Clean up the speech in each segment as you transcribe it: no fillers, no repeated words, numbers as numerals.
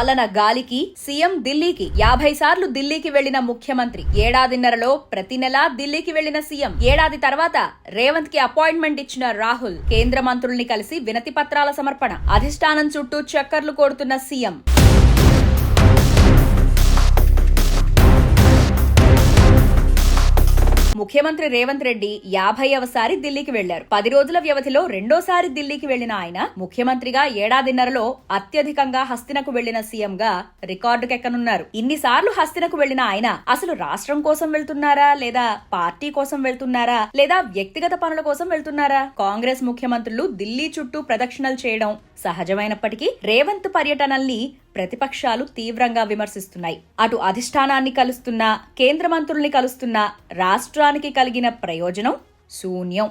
పాలన గాలికి, సీఎం ఢిల్లీకి. 50 సార్లు ఢిల్లీకి వెళ్లిన ముఖ్యమంత్రి. ఏడాదిన్నరలో ప్రతి నెలా ఢిల్లీకి వెళ్లిన సీఎం. ఏడాది తర్వాత రేవంత్ కి అపాయింట్మెంట్ ఇచ్చిన రాహుల్. కేంద్ర మంత్రుల్ని కలిసి వినతి పత్రాల సమర్పణ. అధిష్టానం చుట్టూ చక్కర్లు కొడుతున్న సీఎం. ముఖ్యమంత్రి రేవంత్ రెడ్డి 50వ సారి ఢిల్లీకి వెళ్లారు. 10 రోజుల వ్యవధిలో రెండోసారి ఢిల్లీకి వెళ్లిన ఆయన ముఖ్యమంత్రిగా ఏడాదిన్నరలో అత్యధికంగా హస్తినకు వెళ్లిన సీఎంగా రికార్డుకెక్కనున్నారు. ఇన్నిసార్లు హస్తినకు వెళ్లిన ఆయన అసలు రాష్ట్రం కోసం వెళ్తున్నారా, లేదా పార్టీ కోసం వెళ్తున్నారా, లేదా వ్యక్తిగత పనుల కోసం వెళ్తున్నారా? కాంగ్రెస్ ముఖ్యమంత్రులు ఢిల్లీ చుట్టూ ప్రదక్షిణలు చేయడం సహజమైనప్పటికీ రేవంత్ పర్యటనల్ని ప్రతిపక్షాలు తీవ్రంగా విమర్శిస్తున్నాయి. అటు అధిష్టానాన్ని కలుస్తున్నా, కేంద్ర మంత్రుల్ని కలుస్తున్నా రాష్ట్రానికి కలిగిన ప్రయోజనం శూన్యం.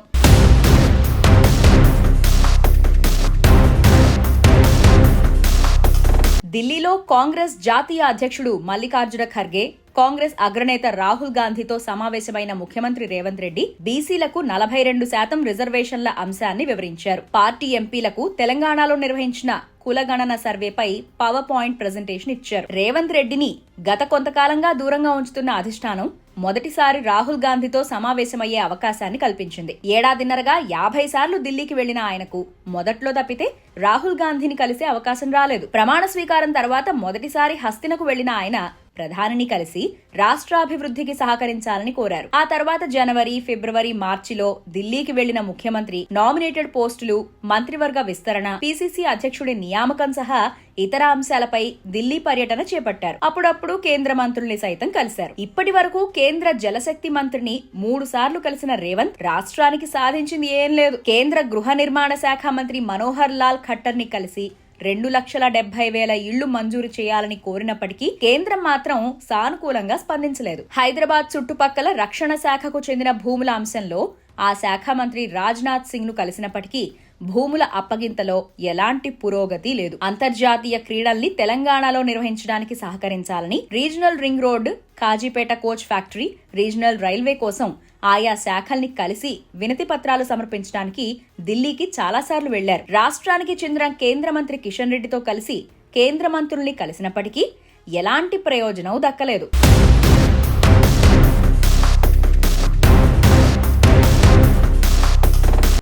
ఢిల్లీలో కాంగ్రెస్ జాతీయ అధ్యక్షుడు మల్లికార్జున ఖర్గే, కాంగ్రెస్ అగ్రనేత రాహుల్ గాంధీతో సమావేశమైన ముఖ్యమంత్రి రేవంత్ రెడ్డి బీసీలకు 42% రిజర్వేషన్ల అంశాన్ని వివరించారు. పార్టీ ఎంపీలకు తెలంగాణలో నిర్వహించిన కులగణన సర్వేపై పవర్ పాయింట్ ప్రెజెంటేషన్ ఇచ్చారు. రేవంత్ రెడ్డిని గత కొంతకాలంగా దూరంగా ఉంచుతున్న అధిష్టానం మొదటిసారి రాహుల్ గాంధీతో సమావేశమయ్యే అవకాశాన్ని కల్పించింది. ఏడాదిన్నరగా 50 సార్లు ఢిల్లీకి వెళ్లిన ఆయనకు మొదట్లో తప్పితే రాహుల్ గాంధీని కలిసే అవకాశం రాలేదు. ప్రమాణ స్వీకారం తర్వాత మొదటిసారి హస్తినకు వెళ్లిన ఆయన ప్రధానిని కలిసి రాష్ట్రాభివృద్ధికి సహకరించాలని కోరారు. ఆ తర్వాత జనవరి, ఫిబ్రవరి, మార్చిలో ఢిల్లీకి వెళ్లిన ముఖ్యమంత్రి నామినేటెడ్ పోస్టులు, మంత్రివర్గ విస్తరణ, పీసీసీ అధ్యక్షుడి నియామకం సహా ఇతర అంశాలపై ఢిల్లీ పర్యటన చేపట్టారు. అప్పుడప్పుడు కేంద్ర మంత్రుల్ని సైతం కలిశారు. ఇప్పటి వరకు కేంద్ర జలశక్తి మంత్రిని 3 సార్లు కలిసిన రేవంత్ రాష్ట్రానికి సాధించింది ఏం లేదు. కేంద్ర గృహ నిర్మాణ శాఖ మంత్రి మనోహర్ లాల్ ఖట్టర్ ని కలిసి 2,70,000 ఇళ్లు మంజూరు చేయాలని కోరినప్పటికీ కేంద్రం మాత్రం సానుకూలంగా స్పందించలేదు. హైదరాబాద్ చుట్టుపక్కల రక్షణ శాఖకు చెందిన భూముల అంశంలో ఆ శాఖ మంత్రి రాజ్నాథ్ సింగ్ ను కలిసినప్పటికీ భూముల అప్పగింతలో ఎలాంటి పురోగతి లేదు. అంతర్జాతీయ క్రీడల్ని తెలంగాణలో నిర్వహించడానికి సహకరించాలని, regional ring road, Kazipet coach factory, regional railway కోసం ఆయా శాఖల్ని కలిసి వినతి పత్రాలు సమర్పించడానికి ఢిల్లీకి చాలాసార్లు వెళ్లారు. రాష్ట్రానికి చెందిన కేంద్ర మంత్రి కిషన్ రెడ్డితో కలిసి కేంద్ర మంత్రుల్ని కలిసినప్పటికీ ఎలాంటి ప్రయోజనం దక్కలేదు.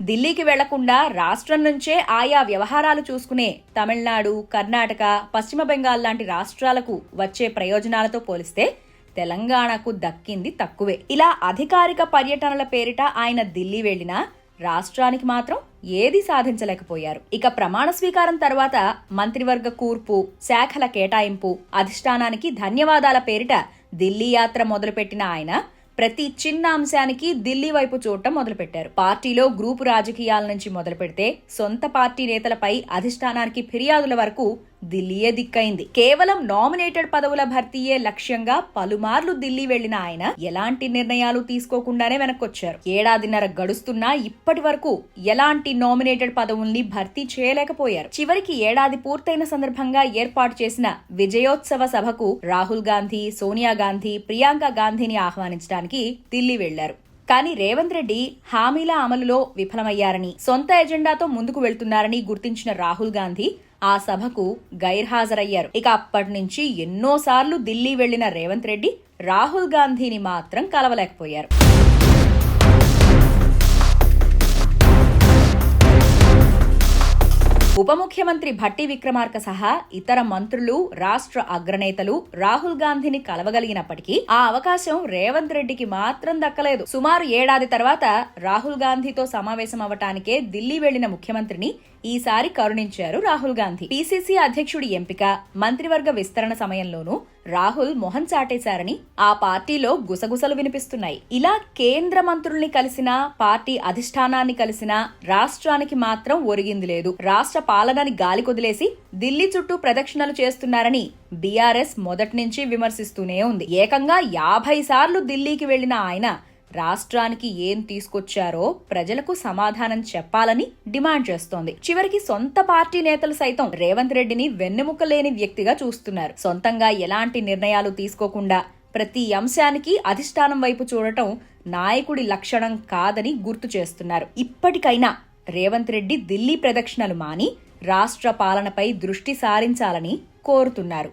ఢిల్లీకి వెళ్లకుండా రాష్ట్రం నుంచే ఆయా వ్యవహారాలు చూసుకునే తమిళనాడు, కర్ణాటక, పశ్చిమ బెంగాల్ లాంటి రాష్ట్రాలకు వచ్చే ప్రయోజనాలతో పోలిస్తే తెలంగాణకు దక్కింది తక్కువే. ఇలా అధికారిక పర్యటనల పేరిట ఆయన ఢిల్లీ వెళ్లినా రాష్ట్రానికి మాత్రం ఏది సాధించలేకపోయారు. ఇక ప్రమాణ స్వీకారం తర్వాత మంత్రివర్గ కూర్పు, శాఖల కేటాయింపు, అధిష్టానానికి ధన్యవాదాల పేరిట ఢిల్లీ యాత్ర మొదలుపెట్టిన ఆయన ప్రతి చిన్న అంశానికి ఢిల్లీ వైపు చూడటం మొదలుపెట్టారు. పార్టీలో గ్రూపు రాజకీయాల నుంచి మొదలు పెడితే సొంత పార్టీ నేతలపై అధిష్టానానికి ఫిర్యాదుల వరకు ఢిల్లీయే దిక్కైంది. కేవలం నామినేటెడ్ పదవుల భర్తీయే లక్ష్యంగా పలుమార్లు ఢిల్లీ వెళ్లిన ఆయన ఎలాంటి నిర్ణయాలు తీసుకోకుండానే వెనక్కొచ్చారు. ఏడాదిన్నర గడుస్తున్నా ఇప్పటి వరకు ఎలాంటి నామినేటెడ్ పదవుల్ని భర్తీ చేయలేకపోయారు. చివరికి ఏడాది పూర్తయిన సందర్భంగా ఏర్పాటు చేసిన విజయోత్సవ సభకు రాహుల్ గాంధీ, సోనియా గాంధీ, ప్రియాంక గాంధీని ఆహ్వానించడానికి ఢిల్లీ వెళ్లారు. కానీ రేవంత్ రెడ్డి హామీల అమలులో విఫలమయ్యారని, సొంత ఎజెండాతో ముందుకు వెళ్తున్నారని గుర్తించిన రాహుల్ గాంధీ ఆ సభకు గైర్హాజరయ్యారు. ఇక అప్పటి నుంచి ఎన్నోసార్లు ఢిల్లీ వెళ్లిన రేవంత్ రెడ్డి రాహుల్ గాంధీని మాత్రం కలవలేకపోయారు. ఉప ముఖ్యమంత్రి భట్టి విక్రమార్క సహా ఇతర మంత్రులు, రాష్ట్ర అగ్రనేతలు రాహుల్ గాంధీని కలవగలిగినప్పటికీ ఆ అవకాశం రేవంత్ రెడ్డికి మాత్రం దక్కలేదు. సుమారు ఏడాది తర్వాత రాహుల్ గాంధీతో సమావేశం అవ్వటానికే ఢిల్లీ వెళ్లిన ముఖ్యమంత్రిని ఈసారి కరుణించారు రాహుల్ గాంధీ. పీసీసీ అధ్యక్షుడి ఎంపిక, మంత్రివర్గ విస్తరణ సమయంలోనూ రాహుల్ మొహం చాటేశారని ఆ పార్టీలో గుసగుసలు వినిపిస్తున్నాయి. ఇలా కేంద్ర మంత్రుల్ని కలిసినా, పార్టీ అధిష్టానాన్ని కలిసినా రాష్ట్రానికి మాత్రం ఒరిగింది లేదు. రాష్ట్ర పాలనని గాలి కొదిలేసి ఢిల్లీ చుట్టూ ప్రదక్షిణలు చేస్తున్నారని బీఆర్ఎస్ మొదటి నుంచి విమర్శిస్తూనే ఉంది. ఏకంగా 50 సార్లు ఢిల్లీకి వెళ్లిన ఆయన రాష్ట్రానికి ఏం తీసుకొచ్చారో ప్రజలకు సమాధానం చెప్పాలని డిమాండ్ చేస్తోంది. చివరికి సొంత పార్టీ నేతలు సైతం రేవంత్ రెడ్డిని వెన్నెముక లేని వ్యక్తిగా చూస్తున్నారు. సొంతంగా ఎలాంటి నిర్ణయాలు తీసుకోకుండా ప్రతి అంశానికి అధిష్టానం వైపు చూడటం నాయకుడి లక్షణం కాదని గుర్తు చేస్తున్నారు. ఇప్పటికైనా రేవంత్ రెడ్డి ఢిల్లీ ప్రదక్షిణలు మాని రాష్ట్ర పాలనపై దృష్టి సారించాలని కోరుతున్నారు.